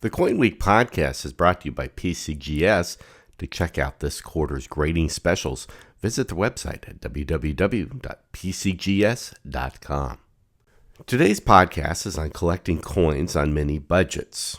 The CoinWeek podcast is brought to you by PCGS. To check out this quarter's grading specials, visit the website at www.pcgs.com. Today's podcast is on collecting coins on mini budgets.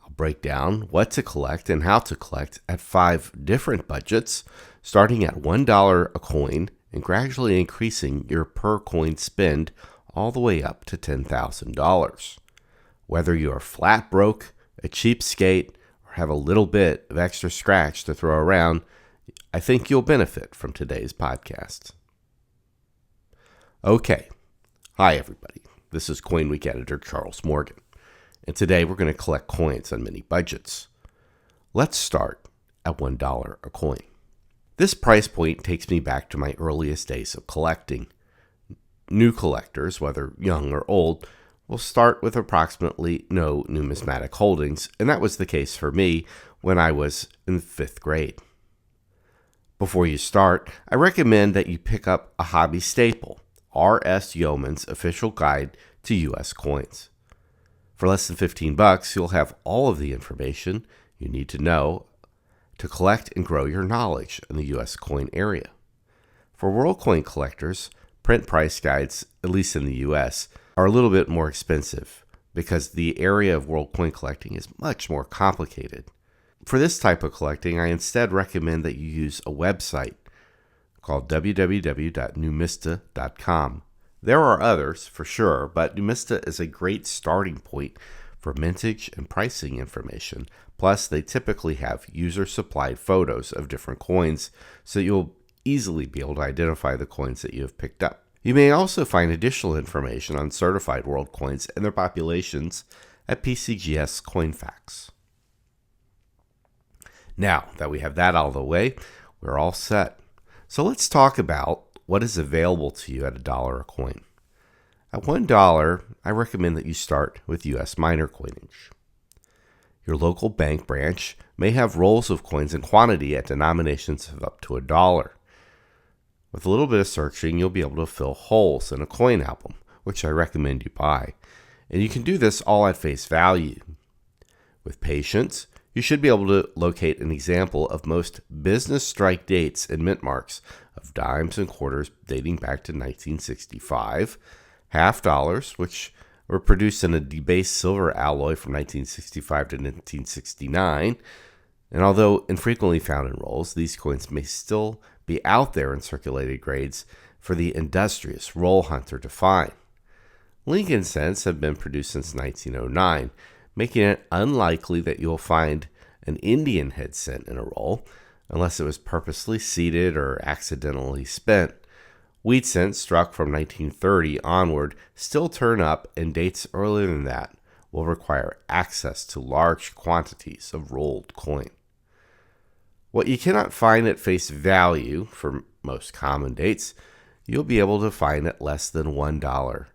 I'll break down what to collect and how to collect at 5 different budgets, starting at $1 a coin and gradually increasing your per coin spend all the way up to $10,000. Whether you're flat broke, a cheapskate, or have a little bit of extra scratch to throw around, I think you'll benefit from today's podcast. Okay. Hi, everybody. This is CoinWeek editor Charles Morgan, and today we're going to collect coins on mini budgets. Let's start at $1 a coin. This price point takes me back to my earliest days of collecting. New collectors, whether young or old, will start with approximately no numismatic holdings, and that was the case for me when I was in 5th grade. Before you start, I recommend that you pick up a hobby staple, R.S. Yeoman's official guide to U.S. coins. For less than $15, you'll have all of the information you need to know to collect and grow your knowledge in the U.S. coin area. For world coin collectors, print price guides, at least in the U.S., are a little bit more expensive because the area of world coin collecting is much more complicated. For this type of collecting, I instead recommend that you use a website called www.numista.com. There are others for sure, but Numista is a great starting point for mintage and pricing information. Plus, they typically have user-supplied photos of different coins, so you'll easily be able to identify the coins that you have picked up. You may also find additional information on certified world coins and their populations at PCGS CoinFacts. Now that we have that out of the way, we're all set. So let's talk about what is available to you at $1 a coin. At $1, I recommend that you start with U.S. minor coinage. Your local bank branch may have rolls of coins in quantity at denominations of up to $1. With a little bit of searching, you'll be able to fill holes in a coin album, which I recommend you buy. And you can do this all at face value. With patience, you should be able to locate an example of most business strike dates and mint marks of dimes and quarters dating back to 1965, half dollars, which were produced in a debased silver alloy from 1965 to 1969. And although infrequently found in rolls, these coins may still be out there in circulated grades for the industrious roll hunter to find. Lincoln cents have been produced since 1909, making it unlikely that you'll find an Indian head cent in a roll, unless it was purposely seeded or accidentally spent. Wheat cents struck from 1930 onward still turn up, and dates earlier than that will require access to large quantities of rolled coin. What you cannot find at face value for most common dates, you'll be able to find at less than $1,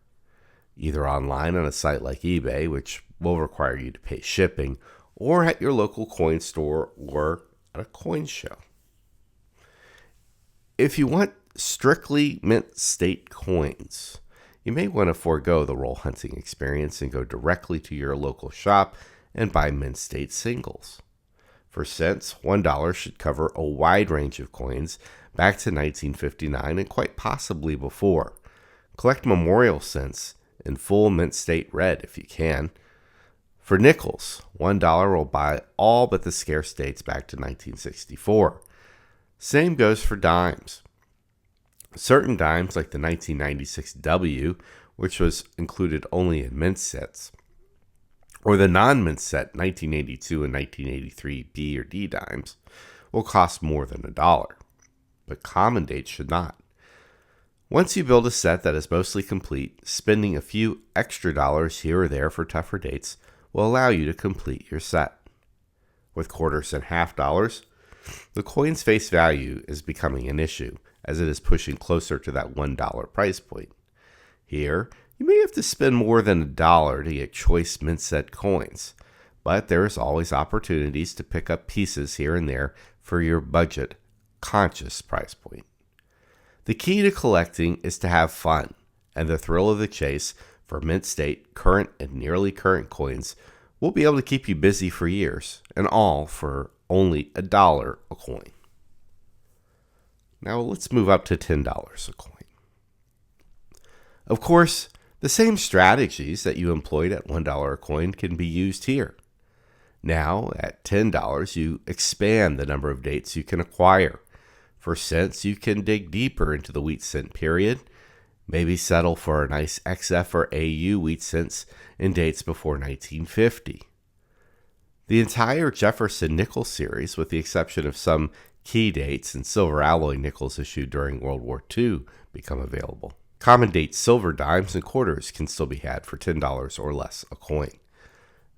either online on a site like eBay, which will require you to pay shipping, or at your local coin store or at a coin show. If you want strictly mint state coins, you may want to forego the roll hunting experience and go directly to your local shop and buy mint state singles. For cents, $1 should cover a wide range of coins back to 1959 and quite possibly before. Collect memorial cents in full mint state red if you can. For nickels, $1 will buy all but the scarce dates back to 1964. Same goes for dimes. Certain dimes, like the 1996 W, which was included only in mint sets, or the non-mint set 1982 and 1983 B or D dimes, will cost more than $1, but common dates should not. Once you build a set that is mostly complete, spending a few extra dollars here or there for tougher dates will allow you to complete your set. With quarters and half dollars, the coin's face value is becoming an issue, as it is pushing closer to that $1 price point. Here, you may have to spend more than $1 to get choice mint set coins, but there is always opportunities to pick up pieces here and there for your budget conscious price point. The key to collecting is to have fun, and the thrill of the chase for mint state, current, and nearly current coins We'll be able to keep you busy for years, and all for only $1 a coin. Now let's move up to $10 a coin. Of course, the same strategies that you employed at $1 a coin can be used here. Now, at $10, you expand the number of dates you can acquire. For cents, you can dig deeper into the wheat cent period, maybe settle for a nice XF or AU wheat cents in dates before 1950. The entire Jefferson nickel series, with the exception of some key dates and silver alloy nickels issued during World War II, become available. Common date silver dimes and quarters can still be had for $10 or less a coin.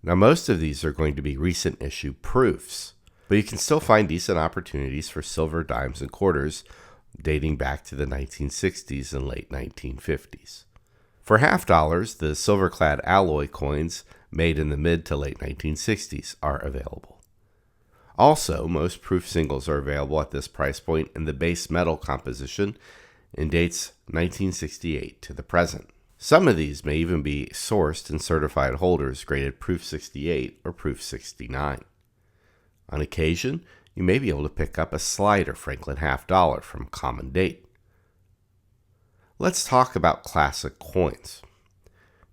Now, most of these are going to be recent issue proofs, but you can still find decent opportunities for silver dimes and quarters dating back to the 1960s and late 1950s. For half dollars, the silver-clad alloy coins made in the mid to late 1960s are available. Also, most proof singles are available at this price point in the base metal composition in dates 1968 to the present. Some of these may even be sourced and certified holders graded Proof 68 or Proof 69. On occasion, you may be able to pick up a slider Franklin half dollar from common date. Let's talk about classic coins.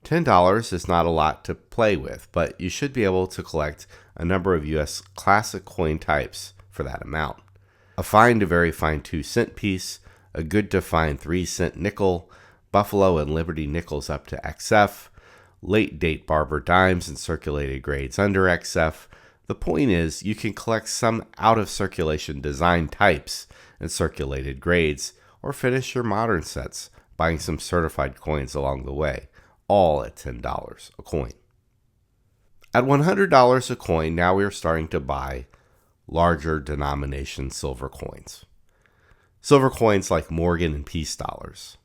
$10 is not a lot to play with, but you should be able to collect a number of U.S. classic coin types for that amount. A fine to very fine 2-cent piece, a good to fine 3-cent nickel, Buffalo and Liberty nickels up to XF, late date Barber dimes and circulated grades under XF. The point is, you can collect some out of circulation design types and circulated grades, or finish your modern sets buying some certified coins along the way, all at $10 a coin. At $100 a coin, now we are starting to buy larger denomination silver coins. Silver coins like Morgan and Peace dollars.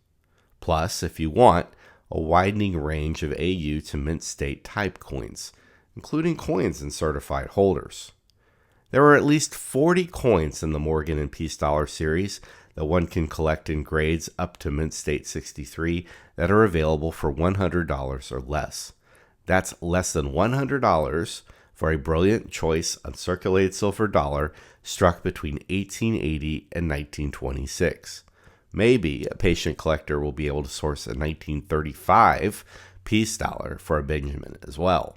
Plus, if you want, a widening range of AU to mint state type coins, including coins and certified holders. There are at least 40 coins in the Morgan and Peace dollar series that one can collect in grades up to mint state 63 that are available for $100 or less. That's less than $100 for a brilliant choice uncirculated silver dollar struck between 1880 and 1926. Maybe a patient collector will be able to source a 1935 Peace dollar for a Benjamin as well.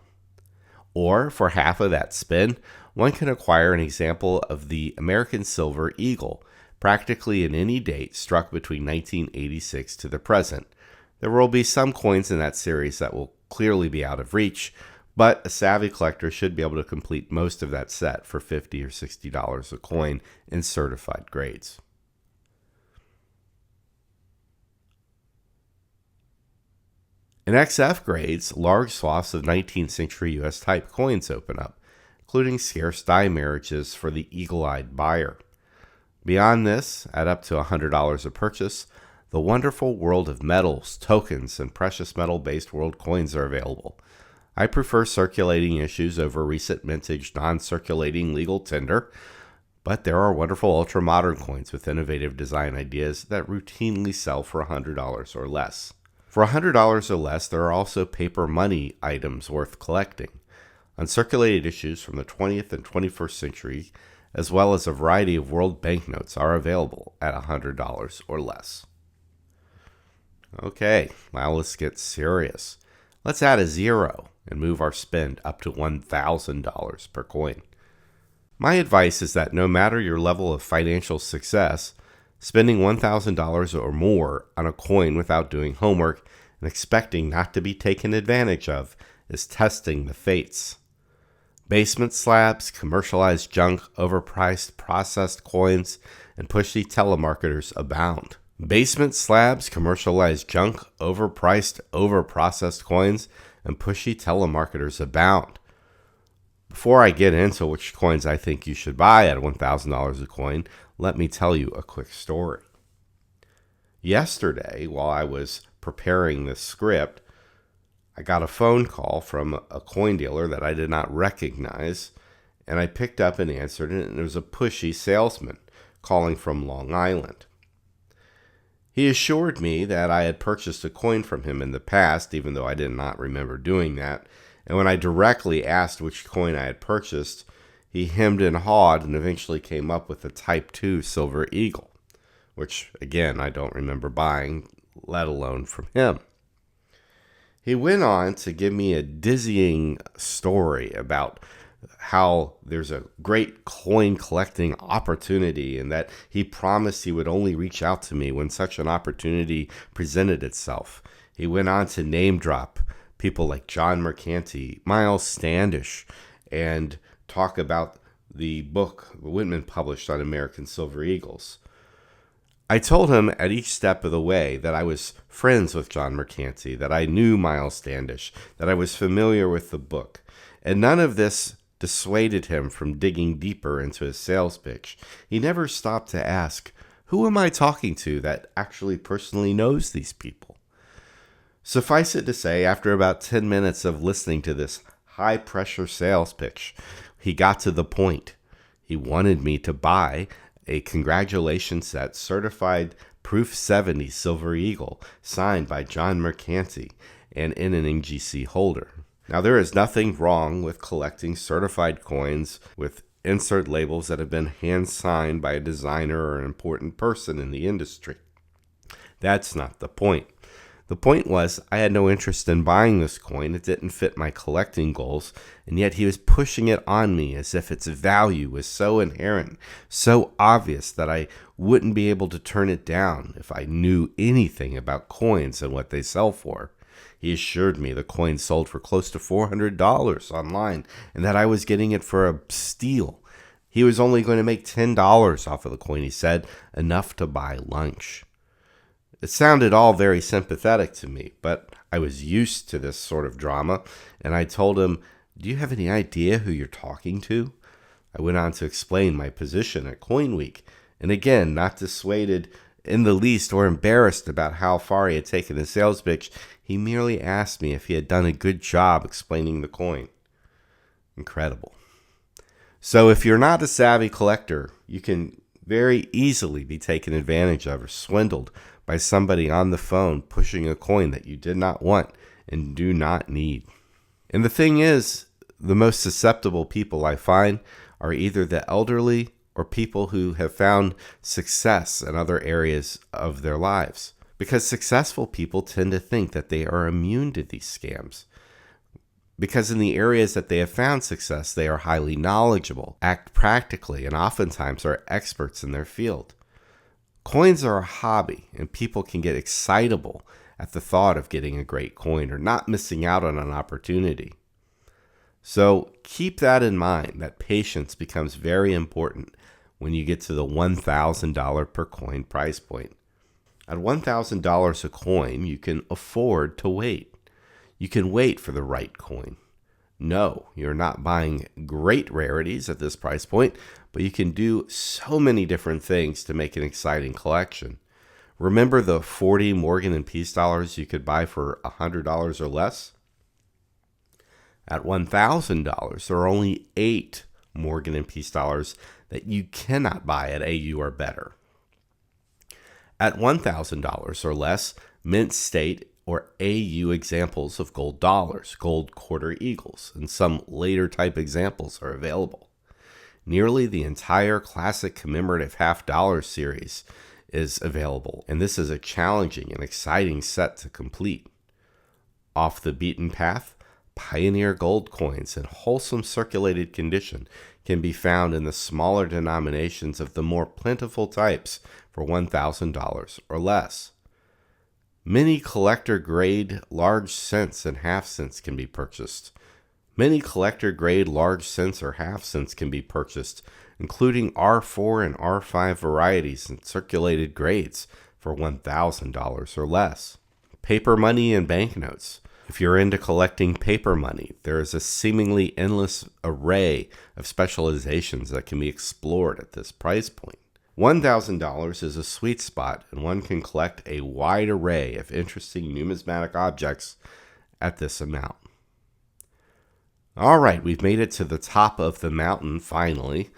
Or for half of that spin, one can acquire an example of the American Silver Eagle, practically in any date struck between 1986 to the present. There will be some coins in that series that will clearly be out of reach, but a savvy collector should be able to complete most of that set for $50 or $60 a coin in certified grades. In XF grades, large swaths of 19th century U.S. type coins open up, including scarce die marriages for the eagle-eyed buyer. Beyond this, at up to $100 a purchase, the wonderful world of metals, tokens, and precious metal-based world coins are available. I prefer circulating issues over recent mintage non-circulating legal tender, but there are wonderful ultra-modern coins with innovative design ideas that routinely sell for $100 or less. For $100 or less, there are also paper money items worth collecting. Uncirculated issues from the 20th and 21st century, as well as a variety of world banknotes, are available at $100 or less. Okay, now let's get serious. Let's add a zero and move our spend up to $1,000 per coin. My advice is that no matter your level of financial success, spending $1,000 or more on a coin without doing homework and expecting not to be taken advantage of is testing the fates. Basement slabs, commercialized junk, overpriced processed coins, and pushy telemarketers abound. Basement slabs, commercialized junk, overpriced, overprocessed coins, and pushy telemarketers abound. Before I get into which coins I think you should buy at $1,000 a coin, let me tell you a quick story. Yesterday, while I was preparing this script, I got a phone call from a coin dealer that I did not recognize, and I picked up and answered it, and it was a pushy salesman calling from Long Island. He assured me that I had purchased a coin from him in the past, even though I did not remember doing that, And when I directly asked which coin I had purchased, he hemmed and hawed and eventually came up with the Type 2 Silver Eagle, which, again, I don't remember buying, let alone from him. He went on to give me a dizzying story about how there's a great coin collecting opportunity and that he promised he would only reach out to me when such an opportunity presented itself. He went on to name drop people like John Mercanti, Miles Standish, and talk about the book Whitman published on American Silver Eagles. I told him at each step of the way that I was friends with John Mercanti, that I knew Miles Standish, that I was familiar with the book, and none of this dissuaded him from digging deeper into his sales pitch. He never stopped to ask, who am I talking to that actually personally knows these people? Suffice it to say, after about 10 minutes of listening to this high-pressure sales pitch, he got to the point. He wanted me to buy a congratulations set certified Proof 70 Silver Eagle signed by John Mercanti and in an NGC holder. Now, there is nothing wrong with collecting certified coins with insert labels that have been hand-signed by a designer or an important person in the industry. That's not the point. The point was, I had no interest in buying this coin. It didn't fit my collecting goals, and yet he was pushing it on me as if its value was so inherent, so obvious that I wouldn't be able to turn it down if I knew anything about coins and what they sell for. He assured me the coin sold for close to $400 online, and that I was getting it for a steal. He was only going to make $10 off of the coin, he said, enough to buy lunch. It sounded all very sympathetic to me, but I was used to this sort of drama, and I told him, do you have any idea who you're talking to? I went on to explain my position at CoinWeek, and again, not dissuaded in the least or embarrassed about how far he had taken the sales pitch, he merely asked me if he had done a good job explaining the coin. Incredible. So if you're not a savvy collector, you can very easily be taken advantage of or swindled by somebody on the phone pushing a coin that you did not want and do not need. And the thing is, the most susceptible people I find are either the elderly or people who have found success in other areas of their lives. Because successful people tend to think that they are immune to these scams. Because in the areas that they have found success, they are highly knowledgeable, act practically, and oftentimes are experts in their field. Coins are a hobby, and people can get excitable at the thought of getting a great coin or not missing out on an opportunity. So keep that in mind, that patience becomes very important when you get to the $1,000 per coin price point. At $1,000 a coin, you can afford to wait. You can wait for the right coin. No, you're not buying great rarities at this price point, but you can do so many different things to make an exciting collection. Remember the 40 Morgan & Peace dollars you could buy for $100 or less? At $1,000, there are only 8 Morgan & Peace dollars that you cannot buy at AU or better. At $1,000 or less, mint state or AU examples of gold dollars, gold quarter eagles, and some later type examples are available. Nearly the entire classic commemorative half dollar series is available, and this is a challenging and exciting set to complete. Off the beaten path, pioneer gold coins in wholesome circulated condition can be found in the smaller denominations of the more plentiful types for $1,000 or less. Many collector-grade large cents and half cents can be purchased. Many collector-grade large cents or half cents can be purchased, including R4 and R5 varieties and circulated grades for $1,000 or less. Paper money and banknotes. If you're into collecting paper money, there is a seemingly endless array of specializations that can be explored at this price point. $1,000 is a sweet spot, and one can collect a wide array of interesting numismatic objects at this amount. All right, we've made it to the top of the mountain finally.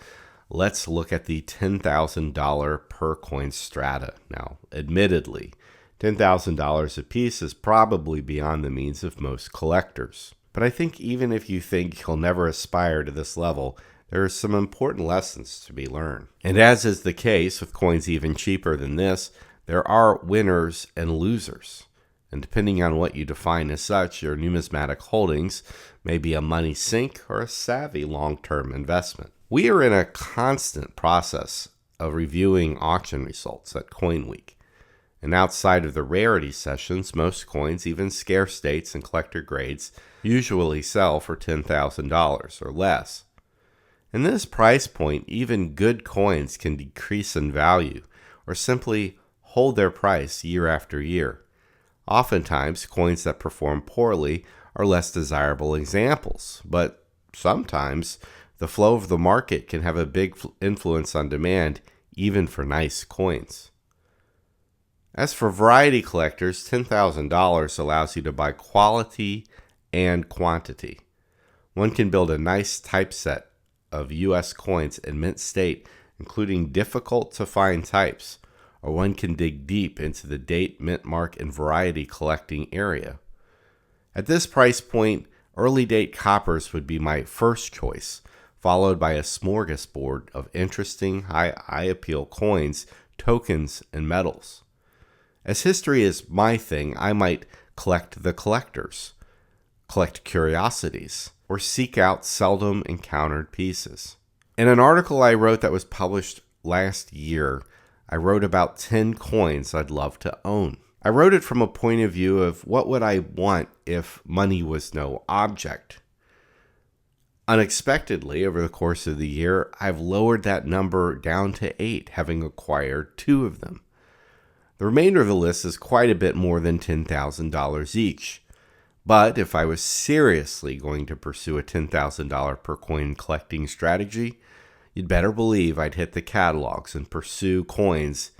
Let's look at the $10,000 per coin strata. Now, admittedly, $10,000 a piece is probably beyond the means of most collectors. But I think even if you think you'll never aspire to this level, there are some important lessons to be learned. And as is the case with coins even cheaper than this, there are winners and losers. And depending on what you define as such, your numismatic holdings may be a money sink or a savvy long-term investment. We are in a constant process of reviewing auction results at CoinWeek. And outside of the rarity sessions, most coins, even scarce states and collector grades, usually sell for $10,000 or less. In this price point, even good coins can decrease in value or simply hold their price year after year. Oftentimes, coins that perform poorly are less desirable examples, but sometimes the flow of the market can have a big influence on demand, even for nice coins. As for variety collectors, $10,000 allows you to buy quality and quantity. One can build a nice typeset of U.S. coins in mint state, including difficult to find types, or one can dig deep into the date, mint mark, and variety collecting area. At this price point, early date coppers would be my first choice, followed by a smorgasbord of interesting high appeal coins, tokens, and metals. As history is my thing, I might collect the collectors, collect curiosities, or seek out seldom encountered pieces. In an article I wrote that was published last year, I wrote about 10 coins I'd love to own. I wrote it from a point of view of what would I want if money was no object. Unexpectedly, over the course of the year, I've lowered that number down to 8, having acquired 2 of them. The remainder of the list is quite a bit more than $10,000 each. But if I was seriously going to pursue a $10,000 per coin collecting strategy, you'd better believe I'd hit the catalogs and pursue coins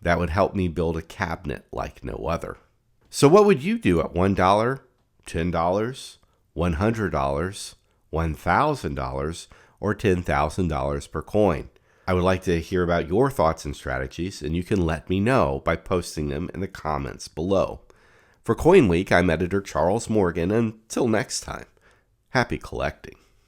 that would help me build a cabinet like no other. So what would you do at $1, $10, $100, $1,000, or $10,000 per coin? I would like to hear about your thoughts and strategies, and you can let me know by posting them in the comments below. For CoinWeek, I'm editor Charles Morgan. Until next time, happy collecting.